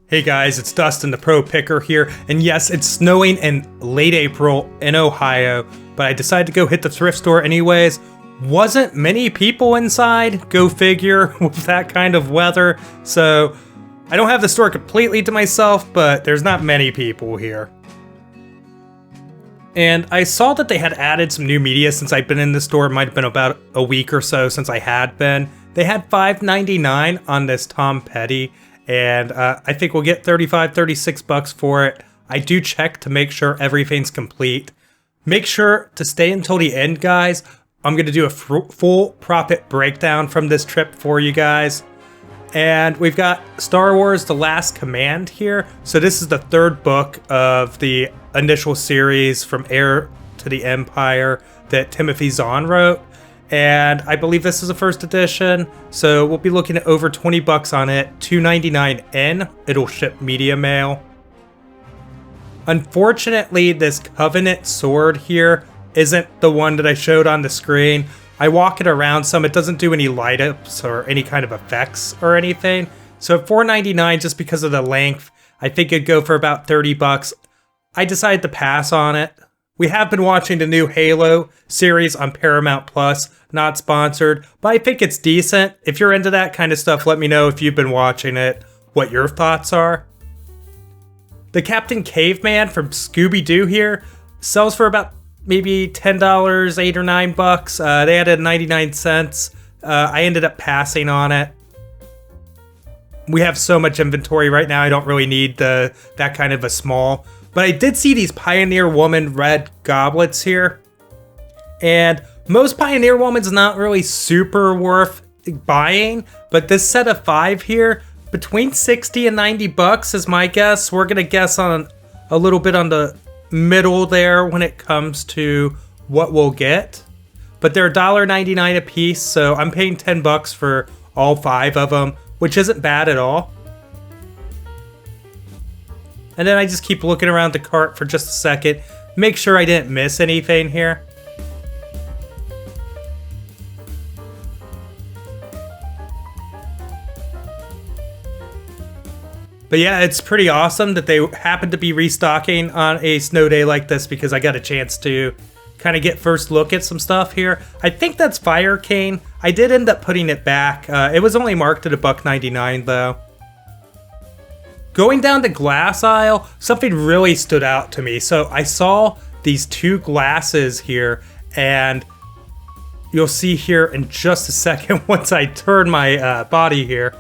Hey guys, it's Dustin, the Pro Picker here, and yes, it's snowing in late April in Ohio, but I decided to go hit the thrift store anyways. Wasn't many people inside, go figure, with that kind of weather, so I don't have the store completely to myself, but there's not many people here. And I saw that they had added some new media since I've been in the store. It might have been about a week or so since I had been. They had $5.99 on this Tom Petty. And I think we'll get $36 for it. I do check to make sure everything's complete. Make sure to stay until the end, guys. I'm going to do a full profit breakdown from this trip for you guys. And we've got Star Wars The Last Command here. So this is the third book of the initial series from Heir to the Empire that Timothy Zahn wrote. And I believe this is the first edition, so we'll be looking at over $20 on it, $2.99 in. It'll ship media mail. Unfortunately, this Covenant sword here isn't the one that I showed on the screen. I walk it around some. It doesn't do any light ups or any kind of effects or anything. So at $4.99, just because of the length, I think it'd go for about $30. I decided to pass on it. We have been watching the new Halo series on Paramount Plus, not sponsored, but I think it's decent. If you're into that kind of stuff, let me know if you've been watching it, what your thoughts are. The Captain Caveman from Scooby Doo here sells for about maybe $10, $8 or $9. They added 99 cents. I ended up passing on it. We have so much inventory right now, I don't really need that kind of a small. But I did see these Pioneer Woman red goblets here. And most Pioneer Woman's not really super worth buying. But this set of 5 here, between $60 and $90 is my guess. We're going to guess on a little bit on the middle there when it comes to what we'll get. But they're $1.99 a piece, so I'm paying $10 for all 5 of them, which isn't bad at all. And then I just keep looking around the cart for just a second. Make sure I didn't miss anything here. But yeah, it's pretty awesome that they happen to be restocking on a snow day like this because I got a chance to kind of get first look at some stuff here. I think that's Fire Cane. I did end up putting it back. It was only marked at $1.99 though. Going down the glass aisle, something really stood out to me. So I saw these 2 glasses here, and you'll see here in just a second once I turn my body here.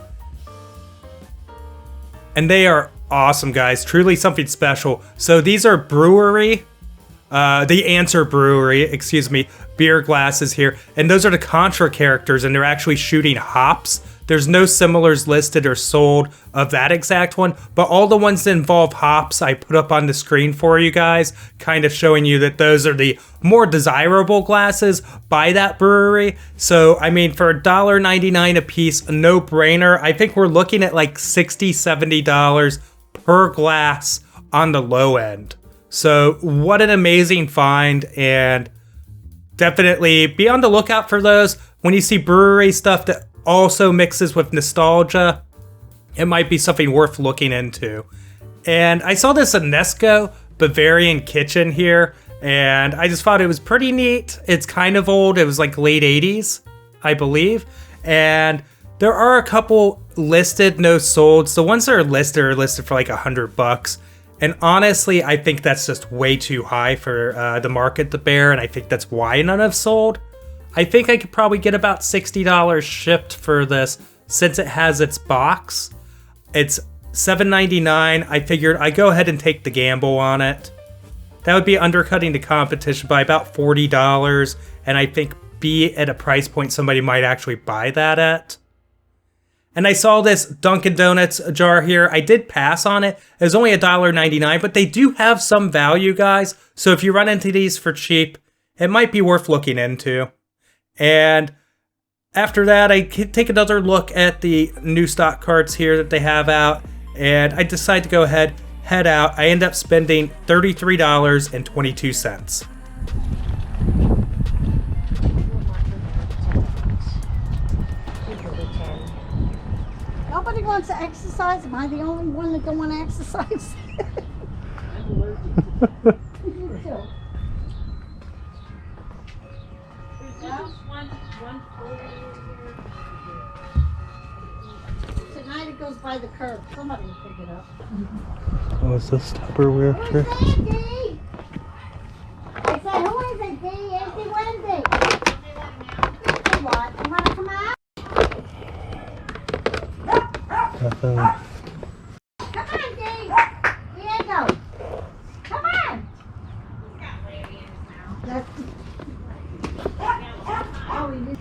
And they are awesome, guys. Truly something special. So these are brewery, the Answer Brewery, excuse me, beer glasses here. And those are the Contra characters, and they're actually shooting hops. There's no similars listed or sold of that exact one, but all the ones that involve hops I put up on the screen for you guys, kind of showing you that those are the more desirable glasses by that brewery. So, I mean, for $1.99 a piece, a no-brainer. I think we're looking at like $60, $70 per glass on the low end. So, what an amazing find, and definitely be on the lookout for those. When you see brewery stuff that also mixes with nostalgia, it might be something worth looking into. And I saw this Unesco Bavarian kitchen here, and I just thought it was pretty neat. It's kind of old. It was like late 80s, I believe. And there are a couple listed, no solds. The ones that are listed for like $100. And honestly, I think that's just way too high for the market to bear, and I think that's why none have sold. I think I could probably get about $60 shipped for this since it has its box. It's $7.99. I figured I'd go ahead and take the gamble on it. That would be undercutting the competition by about $40, and I think be at a price point somebody might actually buy that at. And I saw this Dunkin' Donuts jar here. I did pass on it. It was only $1.99, but they do have some value, guys. So if you run into these for cheap, it might be worth looking into. And after that, I take another look at the new stock carts here that they have out, and I decide to go ahead, head out. I end up spending $33.22. Nobody wants to exercise? Am I the only one that don't want to exercise? You too. Tonight it goes by the curb. Somebody will pick it up. Oh, is this Tupperware trick? Who's that, Dee? I said, who is it, Dee? Auntie Wendy. What? You want to come out? Nothing. Come on, Dee. Diego. Come on. That's... Oh, he did.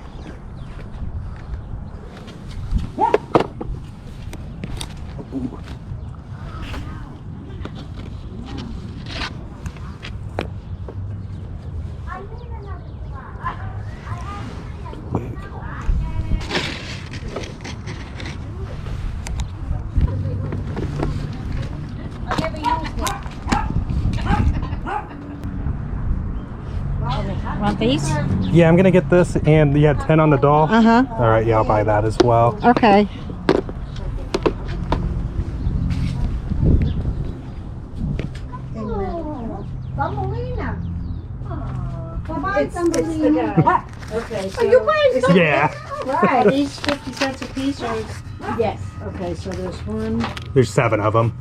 Want these? Yeah, I'm gonna get this, and you had 10 on the doll. Uh-huh. All right, yeah, I'll buy that as well. Okay. Thumbelina. Bye-bye, Thumbelina. Okay, Are you buying something? Yeah. Are these 50 cents a piece or? Yes. Okay, so there's one. There's 7 of them.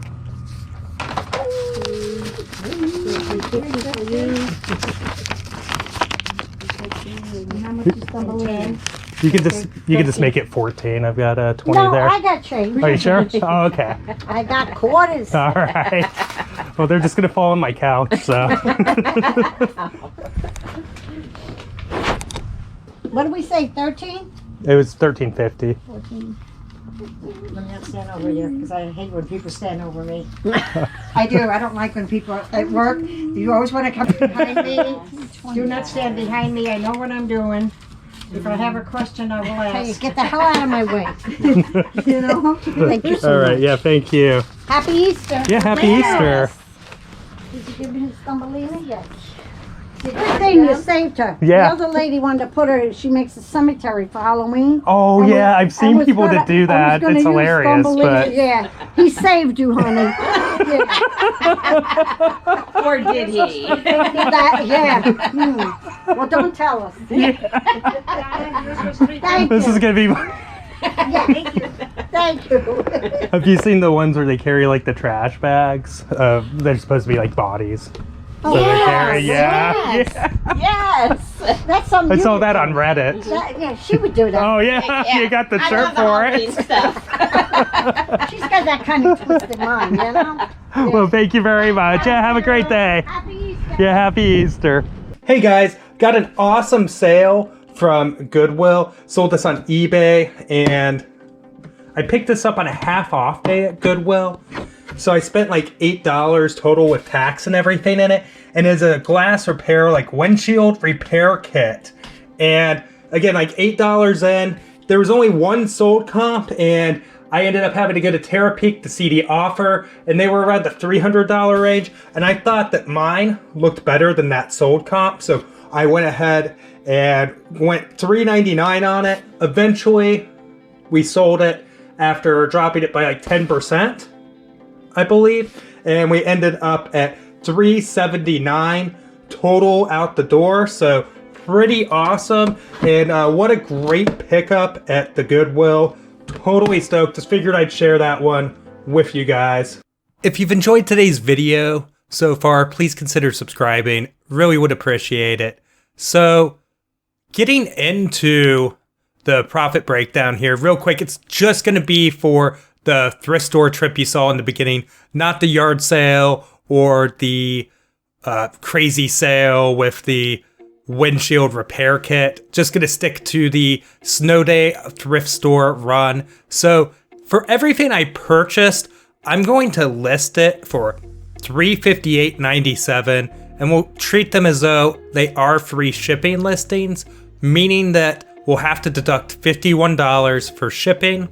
How much is Thumbelina? You can just make it 14. I've got 20 No, there. I got change. Are you sure? Oh, okay. I got quarters. All right. Well, they're just gonna fall on my couch, so. What did we say, 13? It was $13.50. 14. Let me not stand over you because I hate when people stand over me. I do. I don't like when people are at work. You always want to come behind me. Do not stand behind me. I know what I'm doing. If I have a question, I will Hey, ask. get the hell out of my way. You know? Thank you so All right. much. Yeah. Thank you. Happy Easter. Yeah. Happy Easter. Did you give me his Thumbelina? Yes. Good thing you saved her. Yeah. The other lady wanted to put her, she makes a cemetery for Halloween. Oh I yeah, was- I've I seen was people gonna- that do I that. was gonna It's use hilarious, Thumbelina. but Yeah, he saved you, honey. Yeah. Or did he? Yeah. Well, don't tell us. Thank this you. is gonna be. Yeah. Thank you. Have you seen the ones where they carry like the trash bags? They're supposed to be like bodies. Oh, So they yes, carry, yeah. yes. Yes. That's something. I you saw would that do. on Reddit. Yeah, she would do that. Oh yeah, you got the shirt for it. She's got that kind of twisted mind, you know? Well, thank you very much. Yeah, have a great day. Happy Easter. Yeah, happy Easter. Hey guys, got an awesome sale from Goodwill. Sold this on eBay, and I picked this up on a half off day at Goodwill. So I spent like $8 total with tax and everything in it. And it's a glass repair, like windshield repair kit. And again, like $8 in. There was only one sold comp, and I ended up having to go to Terapeak to see the offer, and they were around the $300 range. And I thought that mine looked better than that sold comp. So I went ahead and went $3.99 on it. Eventually, we sold it after dropping it by like 10%. I believe, and we ended up at $3.79 total out the door. So pretty awesome, and what a great pickup at the Goodwill. Totally stoked. Just figured I'd share that one with you guys. If you've enjoyed today's video so far, please consider subscribing. Really would appreciate it. So, getting into the profit breakdown here real quick. It's just going to be for the thrift store trip you saw in the beginning, not the yard sale or the crazy sale with the windshield repair kit. Just gonna stick to the snow day thrift store run. So for everything I purchased, I'm going to list it for $358.97, and we'll treat them as though they are free shipping listings, meaning that we'll have to deduct $51 for shipping.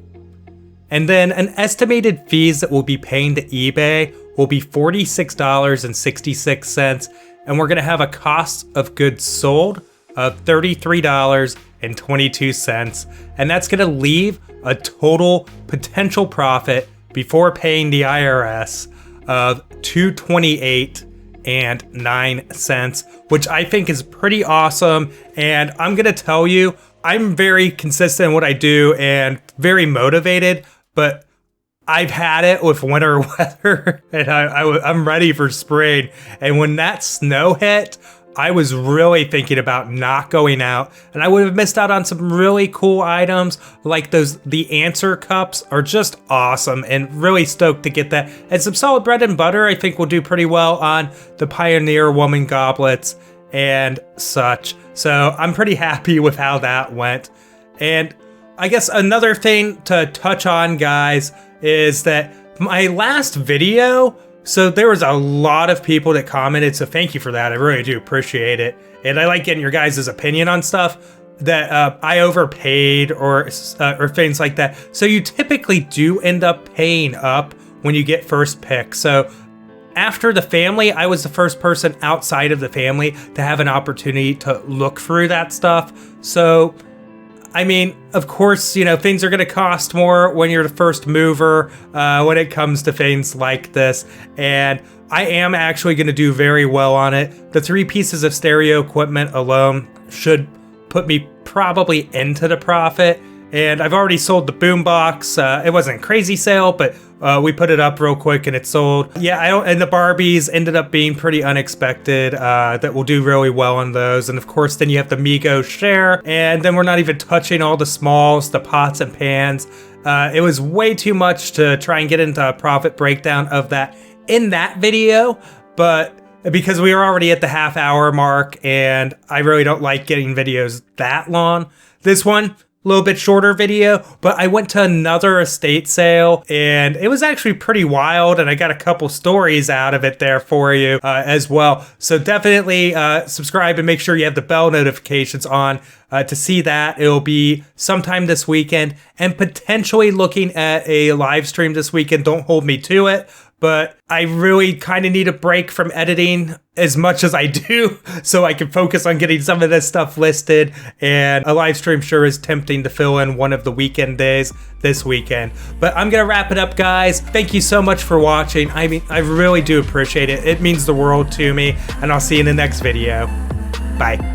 And then an estimated fees that we'll be paying to eBay will be $46.66, and we're going to have a cost of goods sold of $33.22, and that's going to leave a total potential profit before paying the IRS of $228.09, which I think is pretty awesome. And I'm gonna tell you, I'm very consistent in what I do and very motivated, but I've had it with winter weather, and I'm ready for spring. And when that snow hit, I was really thinking about not going out, and I would have missed out on some really cool items like the answer cups are just awesome, and really stoked to get that. And some solid bread and butter I think will do pretty well on the Pioneer Woman Goblets and such. So I'm pretty happy with how that went. And I guess another thing to touch on, guys, is that my last video, so there was a lot of people that commented, so thank you for that. I really do appreciate it. And I like getting your guys' opinion on stuff that I overpaid or things like that. So you typically do end up paying up when you get first pick. So after the family, I was the first person outside of the family to have an opportunity to look through that stuff. So I mean, of course, you know, things are going to cost more when you're the first mover when it comes to things like this. And I am actually going to do very well on it. The 3 pieces of stereo equipment alone should put me probably into the profit. And I've already sold the boombox. It wasn't a crazy sale, but we put it up real quick and it sold. Yeah, and the Barbies ended up being pretty unexpected. That will do really well on those. And of course, then you have the Mego share. And then we're not even touching all the smalls, the pots and pans. It was way too much to try and get into a profit breakdown of that in that video. But because we were already at the half-hour mark, and I really don't like getting videos that long. This one, little bit shorter video, but I went to another estate sale and it was actually pretty wild, and I got a couple stories out of it there for you as well. So definitely subscribe and make sure you have the bell notifications on to see that. It'll be sometime this weekend, and potentially looking at a live stream this weekend. Don't hold me to it, but I really kind of need a break from editing as much as I do so I can focus on getting some of this stuff listed, and a live stream sure is tempting to fill in one of the weekend days this weekend. But I'm gonna wrap it up, guys. Thank you so much for watching. I mean, I really do appreciate it. It means the world to me, and I'll see you in the next video. Bye.